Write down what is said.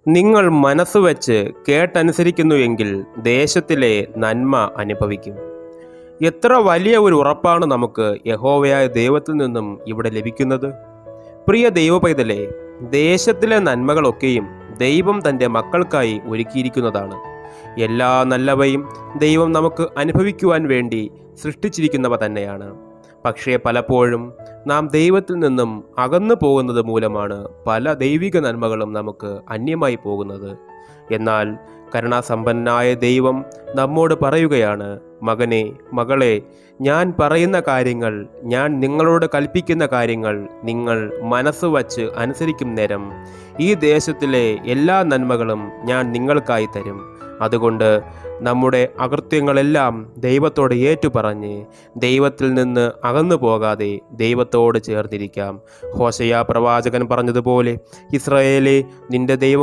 നിങ്ങൾ മനസ്സുവെച്ച് കേട്ടനുസരിക്കുന്നുവെങ്കിൽ ദേശത്തിലെ നന്മ അനുഭവിക്കും. എത്ര വലിയ ഒരു ഉറപ്പാണ് നമുക്ക് യഹോവയായ ദൈവത്തിൽ നിന്നും ഇവിടെ ലഭിക്കുന്നത്. പ്രിയ ദൈവപൈതലേ, ദേശത്തിലെ നന്മകളൊക്കെയും ദൈവം തൻ്റെ മക്കൾക്കായി ഒരുക്കിയിരിക്കുന്നതാണ്. എല്ലാ നല്ലവയും ദൈവം നമുക്ക് അനുഭവിക്കുവാൻ വേണ്ടി സൃഷ്ടിച്ചിരിക്കുന്നവ തന്നെയാണ്. പക്ഷേ പലപ്പോഴും നാം ദൈവത്തിൽ നിന്നും അകന്നു പോകുന്നത് മൂലമാണ് പല ദൈവിക നന്മകളും നമുക്ക് അന്യമായി പോകുന്നത്. എന്നാൽ കരുണാസമ്പന്നനായ ദൈവം നമ്മോട് പറയുകയാണ്, മകനെ, മകളെ, ഞാൻ പറയുന്ന കാര്യങ്ങൾ, ഞാൻ നിങ്ങളോട് കൽപ്പിക്കുന്ന കാര്യങ്ങൾ നിങ്ങൾ മനസ്സ് വച്ച് അനുസരിക്കും നേരം ഈ ദേശത്തിലെ എല്ലാ നന്മകളും ഞാൻ നിങ്ങൾക്കായി തരും. അതുകൊണ്ട് നമ്മുടെ അകൃത്യങ്ങളെല്ലാം ദൈവത്തോട് ഏറ്റുപറഞ്ഞ് ദൈവത്തിൽ നിന്ന് അകന്നു പോകാതെ ദൈവത്തോട് ചേർന്നിരിക്കാം. ഹോശയ്യ പ്രവാചകൻ പറഞ്ഞതുപോലെ, ഇസ്രായേലേ, നിന്റെ ദൈവം